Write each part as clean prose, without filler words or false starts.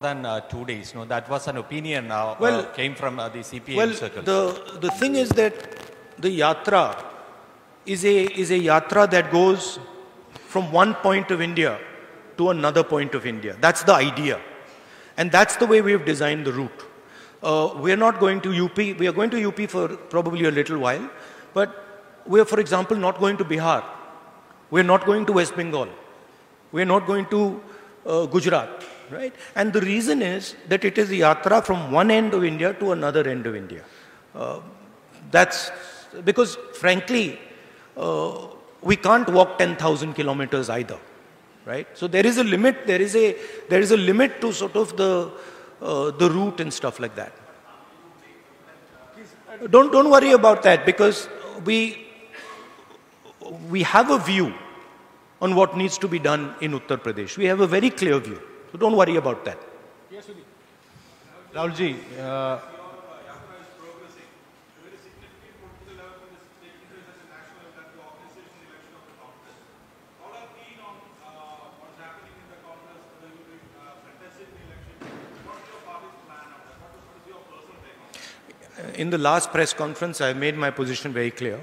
than 2 days. No, that was an opinion came from the CPM circle. The thing is that the yatra is a yatra that goes from one point of India to another point of India. That's the idea. And that's the way we've designed the route. We're not going to UP. We are going to UP for probably a little while. But we're, for example, not going to Bihar. We're not going to West Bengal. We're not going to Gujarat. Right? And the reason is that it is a yatra from one end of India to another end of India. That's because, frankly, we can't walk 10,000 kilometers either. Right? So there is a limit. There is a limit to sort of the route and stuff like that. Don't worry about that, because we have a view on what needs to be done in Uttar Pradesh. We have a very clear view. So don't worry about that. Yes, Sudhi. Rahulji, in the last press conference, I made my position very clear.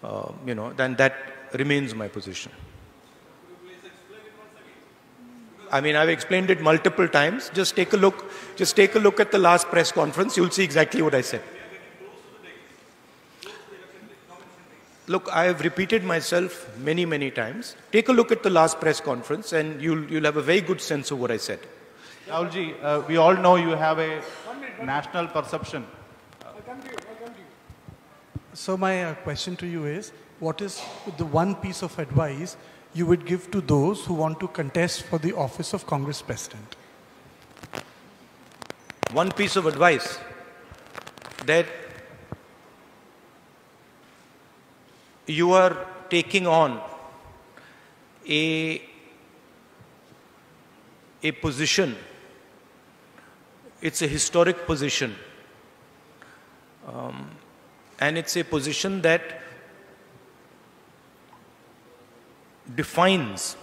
Then that remains my position. I mean, I've explained it multiple times. Just take a look at the last press conference. You'll see exactly what I said. Look, I have repeated myself many, many times. Take a look at the last press conference and you'll have a very good sense of what I said. Rahulji, we all know you have a national perception. I'll come to you. So my question to you is, what is the one piece of advice you would give to those who want to contest for the office of Congress President? One piece of advice, that you are taking on a position. It's a historic position. And it's a position that defines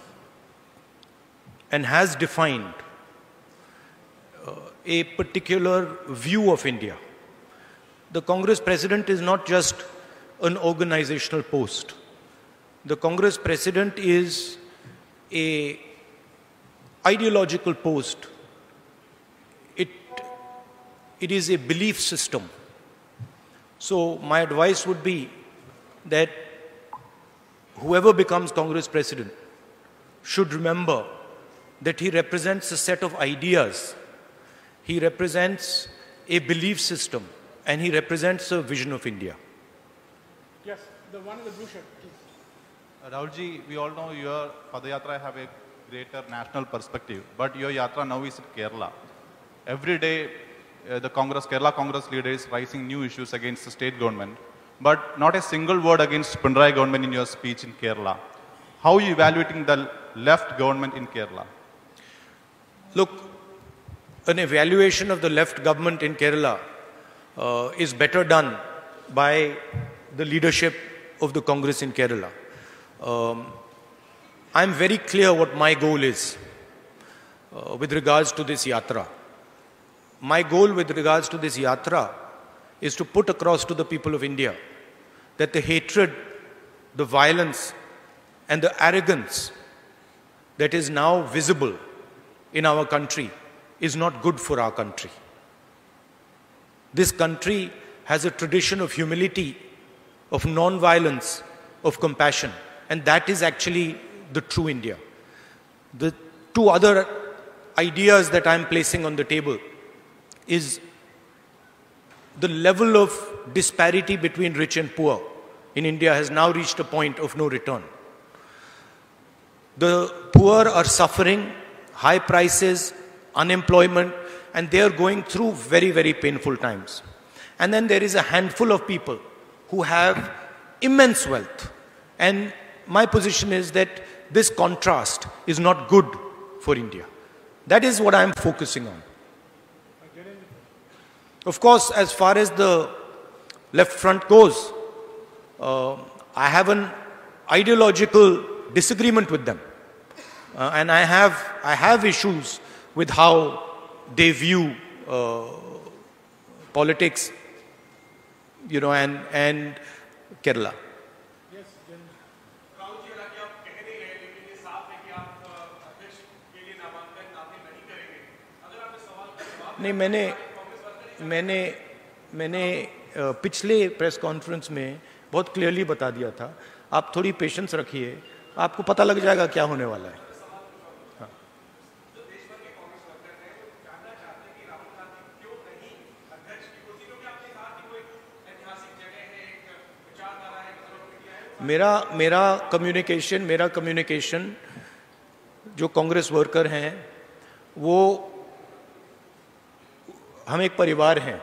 and has defined a particular view of India. The Congress President is not just an organizational post. The Congress President is an ideological post. It is a belief system. So my advice would be that whoever becomes Congress President should remember that he represents a set of ideas, he represents a belief system, and he represents a vision of India. Yes, the one in the blue shirt, please. Rahulji, we all know your Padayatra have a greater national perspective, but your yatra now is in Kerala. Every day, the Kerala Congress leader is raising new issues against the state government, but not a single word against Pinarayi government in your speech in Kerala. How are you evaluating the left government in Kerala? Look, an evaluation of the left government in Kerala is better done by the leadership of the Congress in Kerala. I'm very clear what my goal is with regards to this yatra. My goal with regards to this yatra is to put across to the people of India that the hatred, the violence, and the arrogance that is now visible in our country is not good for our country. This country has a tradition of humility, of non-violence, of compassion, and that is actually the true India. The two other ideas that I'm placing on the table is the level of disparity between rich and poor in India has now reached a point of no return. The poor are suffering high prices, unemployment, and they are going through very, very painful times. And then there is a handful of people who have immense wealth. And my position is that this contrast is not good for India. That is what I'm focusing on. Of course, as far as the left front goes, I have an ideological disagreement with them. And I have issues with how they view politics, and Kerala. नहीं, मैंने पिछले press conference में बहुत clearly बता दिया था. आप थोड़ी पेशेंस रखिए, आपको पता लग जाएगा क्या होने वाला है. हाँ. मेरा कम्युनिकेशन जो कांग्रेस वर्कर हैं, वो हम एक परिवार हैं.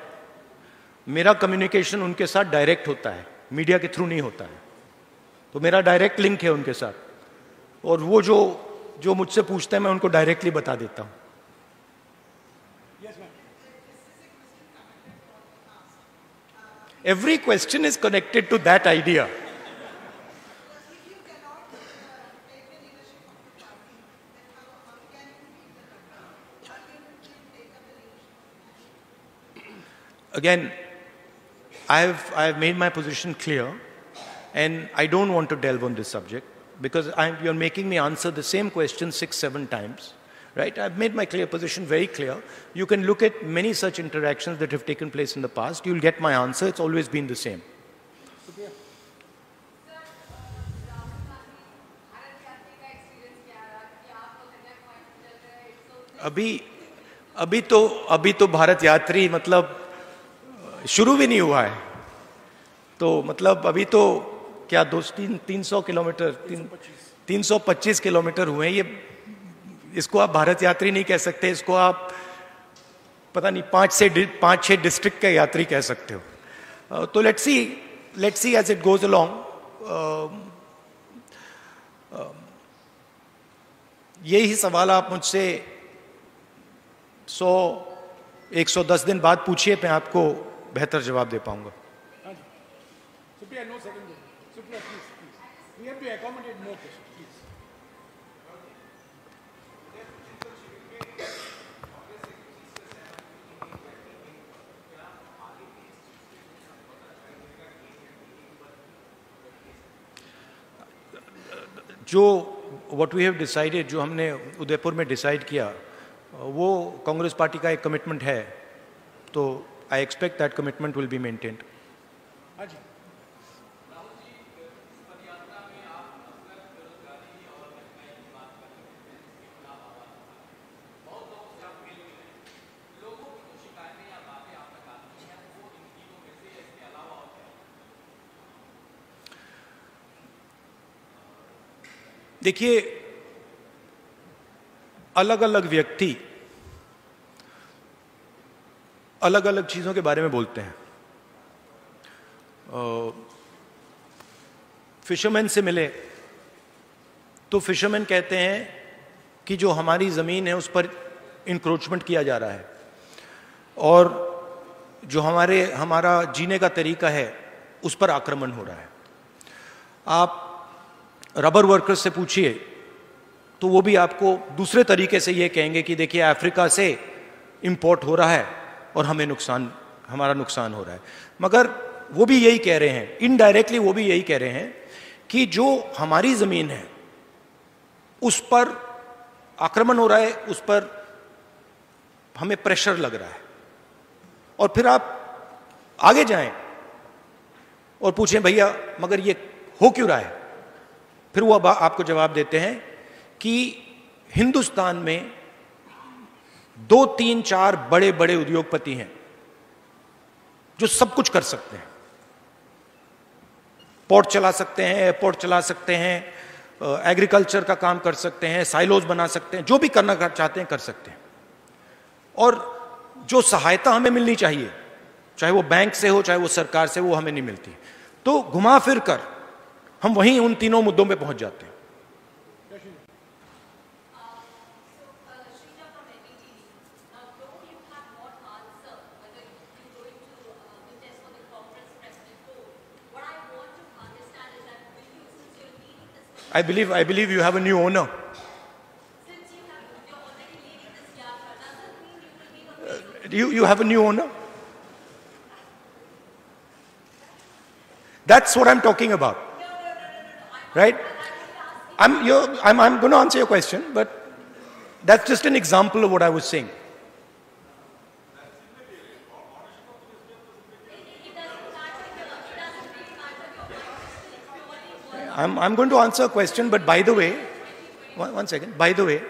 मेरा कम्युनिकेशन उनके साथ डायरेक्ट होता है, मीडिया के थ्रू नहीं होता है. तो मेरा डायरेक्ट लिंक है उनके साथ, और वो जो मुझसे पूछते हैं मैं उनको डायरेक्टली बता देता हूं. Every question is connected to that idea. Again, I have made my position clear, and I don't want to delve on this subject because you're making me answer the same question 6-7 times, right? I've made my position very clear. You can look at many such interactions that have taken place in the past. You'll get my answer. It's always been the same. अभी तो भारत यात्री मतलब शुरू भी नहीं हुआ है. तो मतलब अभी तो क्या 300 किलोमीटर 325 किलोमीटर हुए हैं. ये इसको आप भारत यात्री नहीं कह सकते, इसको आप पता नहीं 5-6 डिस्ट्रिक्ट के यात्री कह सकते हो. तो let's see as it goes along. यही सवाल आप मुझसे 110 दिन बाद पूछिए, मैं आपको बेहतर जवाब दे पाऊंगा. Supriya, no second. Supriya, please. We have to accommodate more questions, please. what we have decided, जो हमने उदयपुर में डिसाइड किया, वो कांग्रेस पार्टी का एक कमिटमेंट है. तो I expect that commitment will be maintained. देखिए, अलग अलग व्यक्ति अलग अलग चीजों के बारे में बोलते हैं. फिशरमैन से मिले तो फिशरमैन कहते हैं कि जो हमारी जमीन है उस पर इंक्रोचमेंट किया जा रहा है, और जो हमारा जीने का तरीका है उस पर आक्रमण हो रहा है. आप रबर वर्कर्स से पूछिए तो वो भी आपको दूसरे तरीके से ये कहेंगे कि देखिए अफ्रीका से इंपोर्ट हो रहा है और हमारा नुकसान हो रहा है. मगर वो भी यही कह रहे हैं, इनडायरेक्टली वो भी यही कह रहे हैं कि जो हमारी जमीन है उस पर आक्रमण हो रहा है, उस पर हमें प्रेशर लग रहा है. और फिर आप आगे जाएं और पूछें भैया मगर ये हो क्यों रहा है. फिर वो आपको जवाब देते हैं कि हिंदुस्तान में 2-3-4 बड़े बड़े उद्योगपति हैं जो सब कुछ कर सकते हैं. पोर्ट चला सकते हैं, एयरपोर्ट चला सकते हैं, एग्रीकल्चर का काम कर सकते हैं, साइलोज बना सकते हैं, जो भी करना चाहते हैं कर सकते हैं. और जो सहायता हमें मिलनी चाहिए, चाहे वो बैंक से हो चाहे वो सरकार से, वो हमें नहीं मिलती. तो घुमा फिर कर हम वहीं उन तीनों मुद्दों पे पहुंच जाते हैं. I believe you have a new owner. You have a new owner? That's what I'm talking about. Right? I'm going to answer your question, but that's just an example of what I was saying. I'm going to answer a question, but by the way, one second. By the way,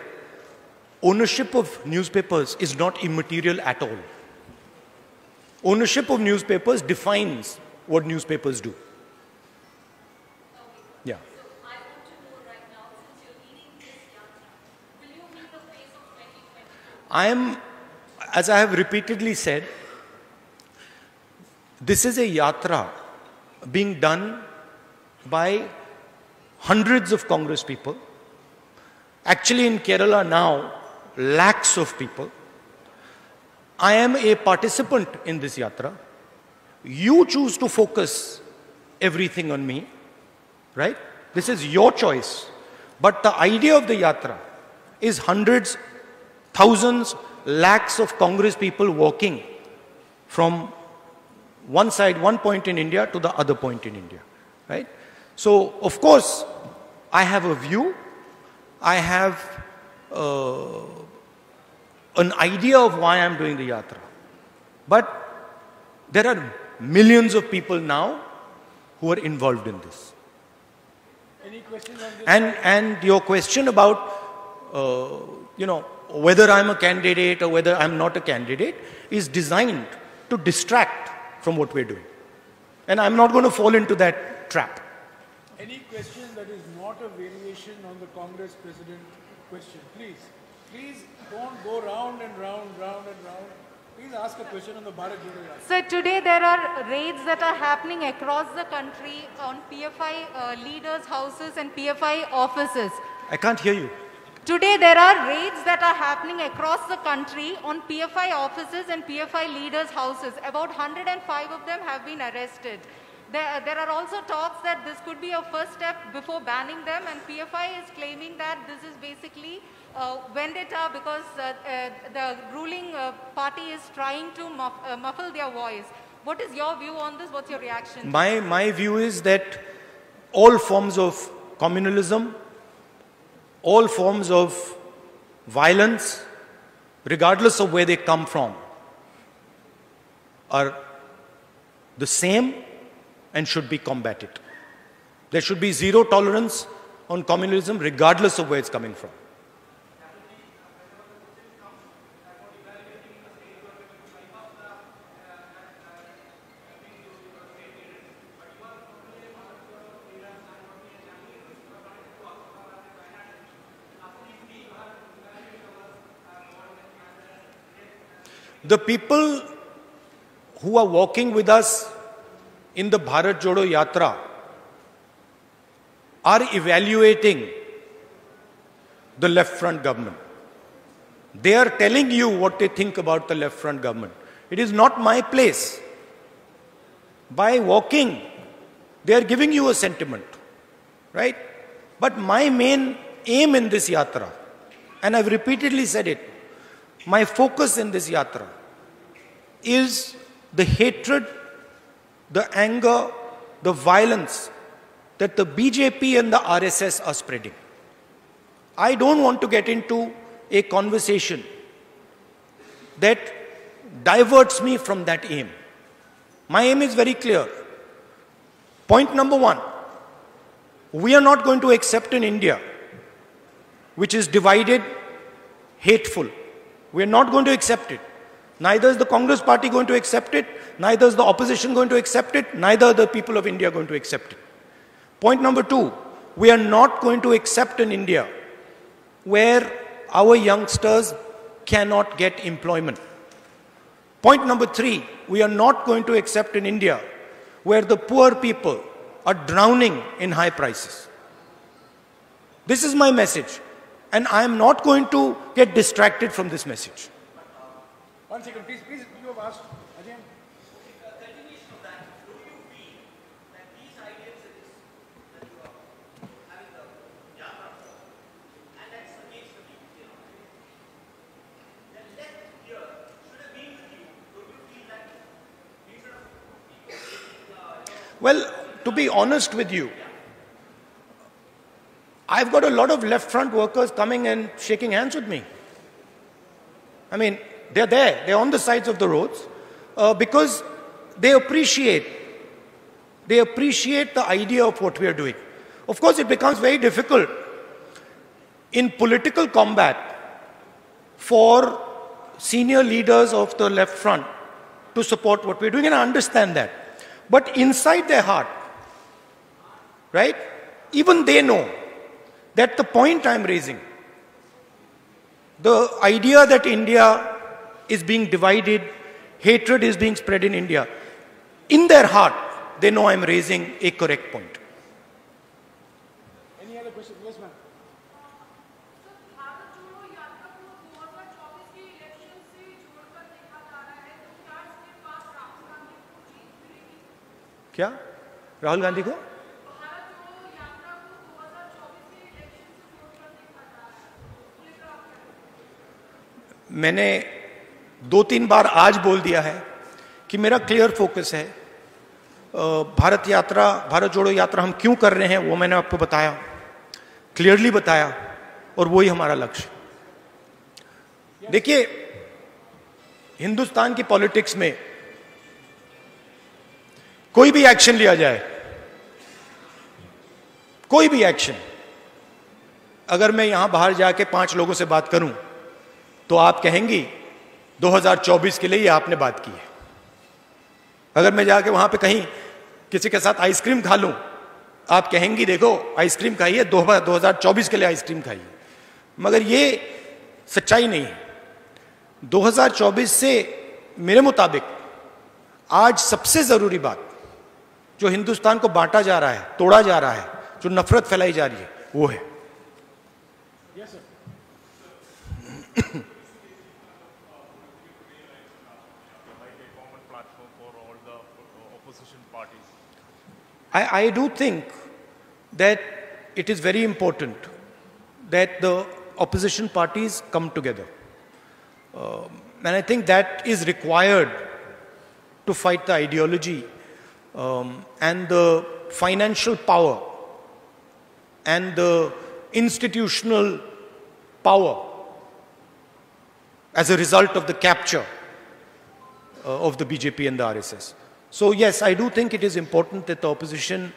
ownership of newspapers is not immaterial at all. Ownership of newspapers defines what newspapers do. Yeah. So I want to know right now, since you're leading this yatra, will you meet the face of 2022? I am, as I have repeatedly said, this is a yatra being done by hundreds of Congress people. Actually, in Kerala now, lakhs of people. I am a participant in this yatra. You choose to focus everything on me, right? This is your choice. But the idea of the yatra is hundreds, thousands, lakhs of Congress people walking from one side, one point in India to the other point in India, right? So, of course, I have a view. I have an idea of why I'm doing the yatra. But there are millions of people now who are involved in this. Any questions on this? And your question about, whether I'm a candidate or whether I'm not a candidate is designed to distract from what we're doing. And I'm not going to fall into that trap. Any question that is not a variation on the Congress President question, please. Please don't go round and round. Please ask a question on the Bharat Jodo Yatra. So today there are raids that are happening across the country on PFI leaders' houses and PFI offices. I can't hear you. Today there are raids that are happening across the country on PFI offices and PFI leaders' houses. About 105 of them have been arrested. There are also talks that this could be a first step before banning them, and PFI is claiming that this is basically vendetta because the ruling party is trying to muffle their voice. What is your view on this? What's your reaction? My view is that all forms of communalism, all forms of violence, regardless of where they come from, are the same and should be combated. There should be zero tolerance on communalism regardless of where it's coming from. The people who are walking with us in the Bharat Jodo Yatra are evaluating the left front government. They are telling you what they think about the left front government. It is not my place. By walking, they are giving you a sentiment, right? But my main aim in this yatra, and I've repeatedly said it, my focus in this yatra is the hatred, the anger, the violence that the BJP and the RSS are spreading. I don't want to get into a conversation that diverts me from that aim. My aim is very clear. Point number one, we are not going to accept an India which is divided, hateful. We are not going to accept it. Neither is the Congress party going to accept it, neither is the opposition going to accept it, neither are the people of India going to accept it. Point number two, we are not going to accept an India where our youngsters cannot get employment. Point number three, we are not going to accept an India where the poor people are drowning in high prices. This is my message, and I am not going to get distracted from this message. 1 second, please, you have asked. Ajay. Well, to be honest with you, I've got a lot of left front workers coming and shaking hands with me. I mean, they're there, they're on the sides of the roads because they appreciate the idea of what we are doing. Of course, it becomes very difficult in political combat for senior leaders of the left front to support what we're doing, and I understand that. But inside their heart, right, even they know that the point I'm raising, the idea that India is being divided, hatred is being spread in India, in their heart, they know I'm raising a correct point. Any other question? Yes, ma'am. क्या? राहुल गांधी को? मैंने 2-3 बार आज बोल दिया है कि मेरा clear focus है। भारत जोड़ो यात्रा हम क्यों कर रहे हैं वो मैंने आपको बताया, क्लियरली बताया, और वही हमारा लक्ष्य। देखिए, हिंदुस्तान की पॉलिटिक्स में कोई भी एक्शन लिया जाए, कोई भी एक्शन, अगर मैं यहां बाहर जाके 5 लोगों से बात करूं तो आप कहेंगी 2024 के लिए ये आपने बात की है। अगर मैं जाके वहां पे कहीं किसी के साथ आइसक्रीम खा लूं, आप कहेंगी देखो आइसक्रीम खाई है, 2024 के लिए आइसक्रीम खाई है। मगर ये सच्चाई नहीं है। 2024 से मेरे मुताबिक आज सबसे जरूरी बात जो हिंदुस्तान को बांटा जा रहा है, तोड़ा जा रहा है, जो नफरत फैलाई जा रही है, वो है। Yes, sir. I do think that it is very important that the opposition parties come together. And I think that is required to fight the ideology and the financial power and the institutional power as a result of the capture of the BJP and the RSS. So yes, I do think it is important that the opposition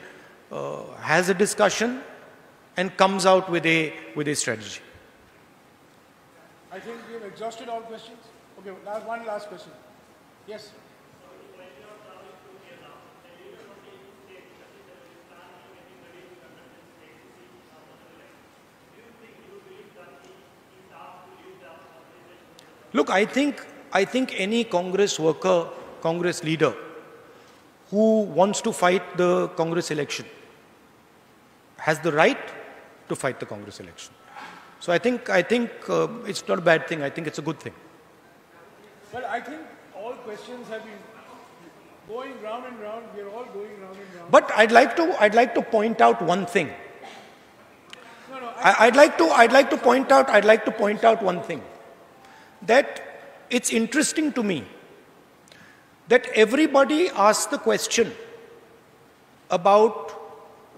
has a discussion and comes out with a strategy. I think we have exhausted all questions. Okay, one last question. Yes. Look, I think any Congress worker, Congress leader who wants to fight the Congress election has the right to fight the Congress election. So I think it's not a bad thing. I think it's a good thing. Well, I think all questions have been going round and round. We are all going round and round. But I'd like to point out one thing. No, I'd like to point out one thing. That it's interesting to me that everybody asks the question about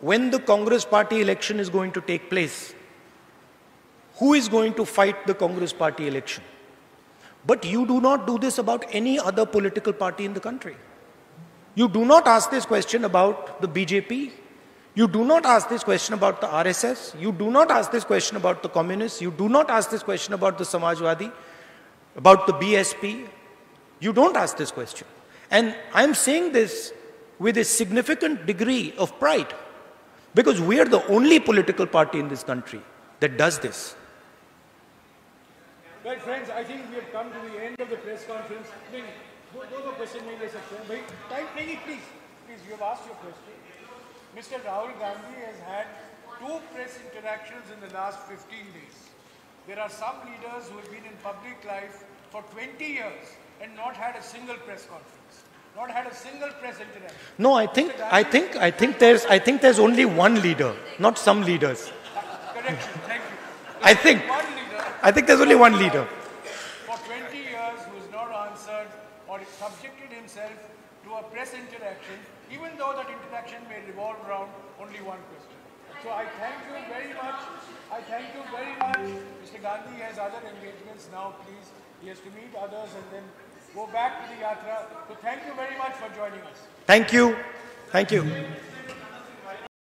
when the Congress party election is going to take place. Who is going to fight the Congress party election? But you do not do this about any other political party in the country. You do not ask this question about the BJP. You do not ask this question about the RSS. You do not ask this question about the communists. You do not ask this question about the Samajwadi, about the BSP. You don't ask this question. And I'm saying this with a significant degree of pride because we are the only political party in this country that does this. Well, friends, I think we have come to the end of the press conference. Please, you have asked your question. Mr. Rahul Gandhi has had 2 press interactions in the last 15 days. There are some leaders who have been in public life for 20 years and not had a single press conference, not had a single press interaction. No, I think there's only one leader, not some leaders. Correction, thank you. I think there's only one leader. For 20 years who has not answered or subjected himself to a press interaction, even though that interaction may revolve around only one question. So I thank you very much. I thank you very much. Mr. Gandhi has other engagements now, please. He has to meet others and then go back to the Yatra. So thank you very much for joining us. Thank you. Thank you.